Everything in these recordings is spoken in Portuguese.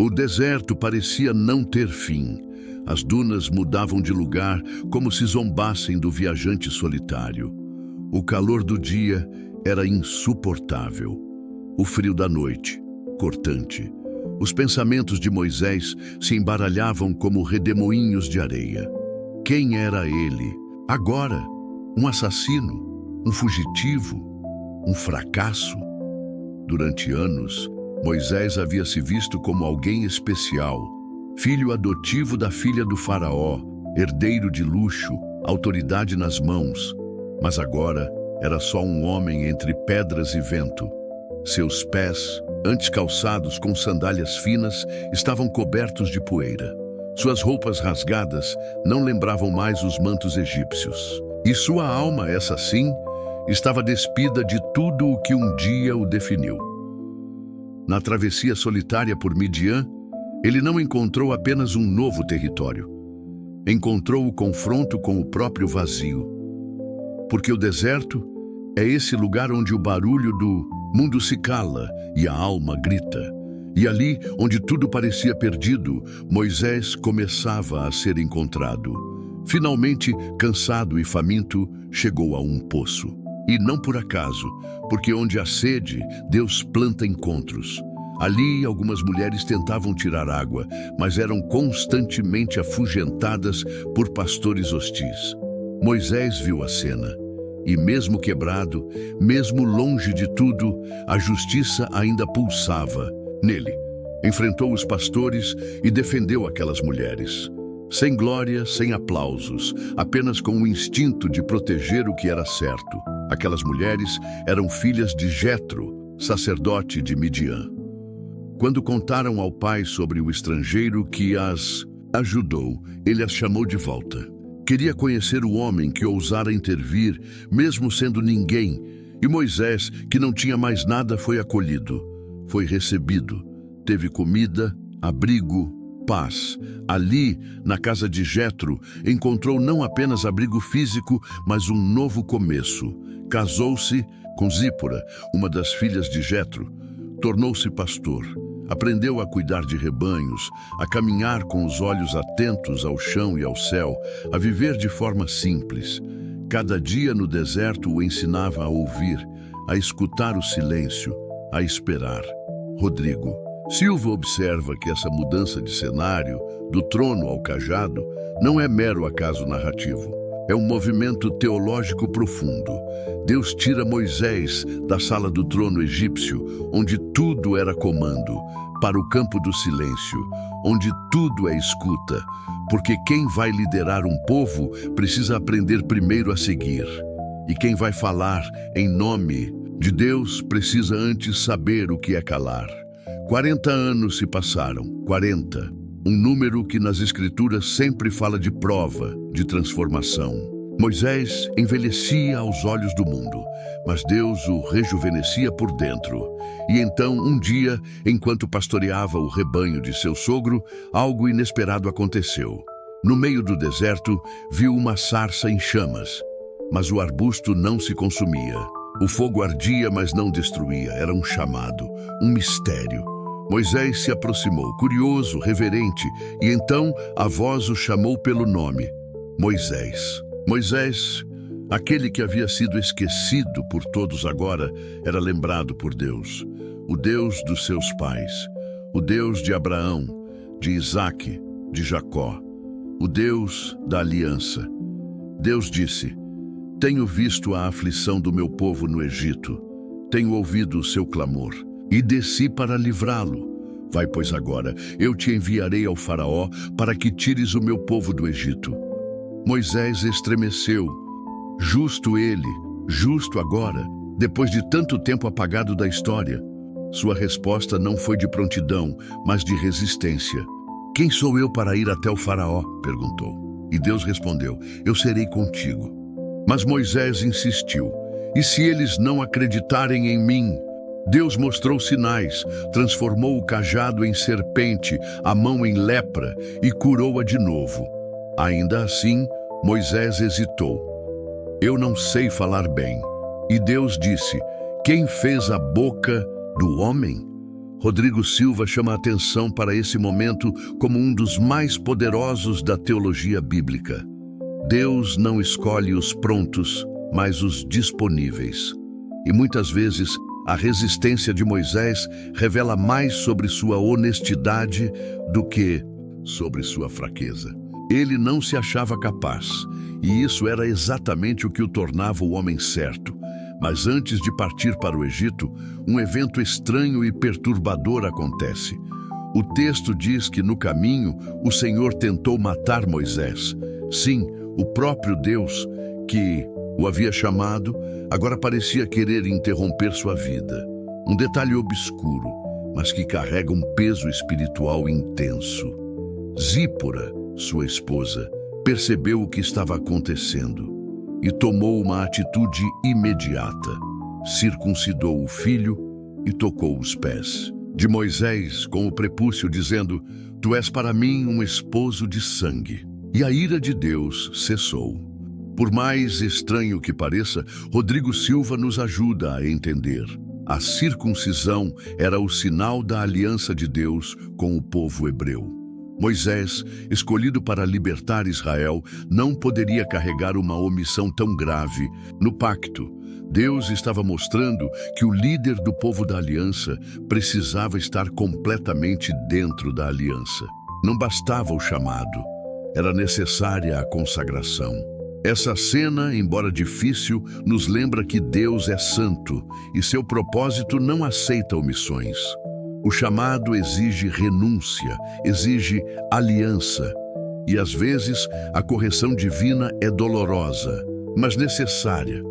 O deserto parecia não ter fim. As dunas mudavam de lugar como se zombassem do viajante solitário. O calor do dia era insuportável. O frio da noite, cortante. Os pensamentos de Moisés se embaralhavam como redemoinhos de areia. Quem era ele? Agora, um assassino? Um fugitivo? Um fracasso? Durante anos, Moisés havia se visto como alguém especial, filho adotivo da filha do faraó, herdeiro de luxo, autoridade nas mãos. Mas agora era só um homem entre pedras e vento. Seus pés, antes calçados com sandálias finas, estavam cobertos de poeira. Suas roupas rasgadas não lembravam mais os mantos egípcios. E sua alma, essa sim, estava despida de tudo o que um dia o definiu. Na travessia solitária por Midian, ele não encontrou apenas um novo território. Encontrou o confronto com o próprio vazio. Porque o deserto é esse lugar onde o barulho do mundo se cala e a alma grita. E ali, onde tudo parecia perdido, Moisés começava a ser encontrado. Finalmente, cansado e faminto, chegou a um poço. E não por acaso, porque onde há sede, Deus planta encontros. Ali, algumas mulheres tentavam tirar água, mas eram constantemente afugentadas por pastores hostis. Moisés viu a cena. E mesmo quebrado, mesmo longe de tudo, a justiça ainda pulsava nele. Enfrentou os pastores e defendeu aquelas mulheres. Sem glória, sem aplausos, apenas com o instinto de proteger o que era certo. Aquelas mulheres eram filhas de Jetro, sacerdote de Midian. Quando contaram ao pai sobre o estrangeiro que as ajudou, ele as chamou de volta. Queria conhecer o homem que ousara intervir, mesmo sendo ninguém, e Moisés, que não tinha mais nada, foi acolhido. Foi recebido. Teve comida, abrigo, paz. Ali, na casa de Jetro, encontrou não apenas abrigo físico, mas um novo começo. Casou-se com Zípora, uma das filhas de Jetro. Tornou-se pastor. Aprendeu a cuidar de rebanhos, a caminhar com os olhos atentos ao chão e ao céu, a viver de forma simples. Cada dia no deserto o ensinava a ouvir, a escutar o silêncio, a esperar. Rodrigo. Silva observa que essa mudança de cenário, do trono ao cajado, não é mero acaso narrativo. É um movimento teológico profundo. Deus tira Moisés da sala do trono egípcio, onde tudo era comando, para o campo do silêncio, onde tudo é escuta, porque quem vai liderar um povo precisa aprender primeiro a seguir. E quem vai falar em nome de Deus precisa antes saber o que é calar. 40 anos se passaram, 40. Um número que nas Escrituras sempre fala de prova, de transformação. Moisés envelhecia aos olhos do mundo, mas Deus o rejuvenescia por dentro. E então, um dia, enquanto pastoreava o rebanho de seu sogro, algo inesperado aconteceu. No meio do deserto, viu uma sarça em chamas, mas o arbusto não se consumia. O fogo ardia, mas não destruía. Era um chamado, um mistério. Moisés se aproximou, curioso, reverente, e então a voz o chamou pelo nome: Moisés. Moisés, aquele que havia sido esquecido por todos agora, era lembrado por Deus. O Deus dos seus pais, o Deus de Abraão, de Isaque, de Jacó, o Deus da aliança. Deus disse: tenho visto a aflição do meu povo no Egito, tenho ouvido o seu clamor e desci para livrá-lo. Vai, pois, agora, eu te enviarei ao faraó para que tires o meu povo do Egito. Moisés estremeceu. Justo ele, justo agora, depois de tanto tempo apagado da história. Sua resposta não foi de prontidão, mas de resistência. Quem sou eu para ir até o faraó? Perguntou. E Deus respondeu: eu serei contigo. Mas Moisés insistiu: e se eles não acreditarem em mim? Deus mostrou sinais, transformou o cajado em serpente, a mão em lepra e curou-a de novo. Ainda assim, Moisés hesitou. Eu não sei falar bem. E Deus disse: quem fez a boca do homem? Rodrigo Silva chama a atenção para esse momento como um dos mais poderosos da teologia bíblica. Deus não escolhe os prontos, mas os disponíveis. E muitas vezes, a resistência de Moisés revela mais sobre sua honestidade do que sobre sua fraqueza. Ele não se achava capaz, e isso era exatamente o que o tornava o homem certo. Mas antes de partir para o Egito, um evento estranho e perturbador acontece. O texto diz que no caminho o Senhor tentou matar Moisés. Sim, o próprio Deus, que o havia chamado, agora parecia querer interromper sua vida. Um detalhe obscuro, mas que carrega um peso espiritual intenso. Zípora, sua esposa, percebeu o que estava acontecendo e tomou uma atitude imediata. Circuncidou o filho e tocou os pés de Moisés com o prepúcio, dizendo: "Tu és para mim um esposo de sangue." E a ira de Deus cessou. Por mais estranho que pareça, Rodrigo Silva nos ajuda a entender. A circuncisão era o sinal da aliança de Deus com o povo hebreu. Moisés, escolhido para libertar Israel, não poderia carregar uma omissão tão grave. No pacto, Deus estava mostrando que o líder do povo da aliança precisava estar completamente dentro da aliança. Não bastava o chamado, era necessária a consagração. Essa cena, embora difícil, nos lembra que Deus é santo e seu propósito não aceita omissões. O chamado exige renúncia, exige aliança. E às vezes a correção divina é dolorosa, mas necessária.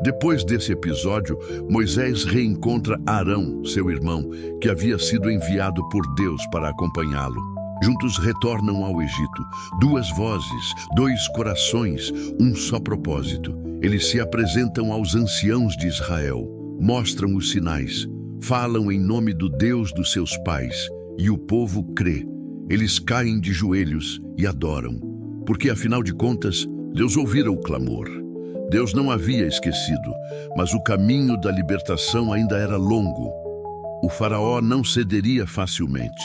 Depois desse episódio, Moisés reencontra Arão, seu irmão, que havia sido enviado por Deus para acompanhá-lo. Juntos retornam ao Egito. Duas vozes, dois corações, um só propósito. Eles se apresentam aos anciãos de Israel, mostram os sinais, falam em nome do Deus dos seus pais, e o povo crê. Eles caem de joelhos e adoram, porque afinal de contas, Deus ouvira o clamor. Deus não havia esquecido, mas o caminho da libertação ainda era longo. O faraó não cederia facilmente.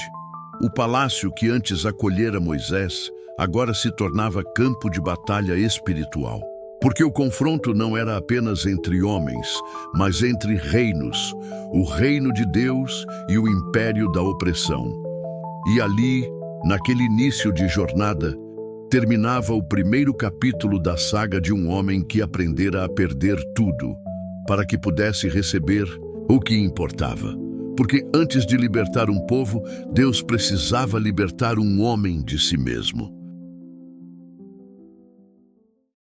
O palácio que antes acolhera Moisés agora se tornava campo de batalha espiritual. Porque o confronto não era apenas entre homens, mas entre reinos, o reino de Deus e o império da opressão. E ali, naquele início de jornada, terminava o primeiro capítulo da saga de um homem que aprendera a perder tudo, para que pudesse receber o que importava. Porque antes de libertar um povo, Deus precisava libertar um homem de si mesmo.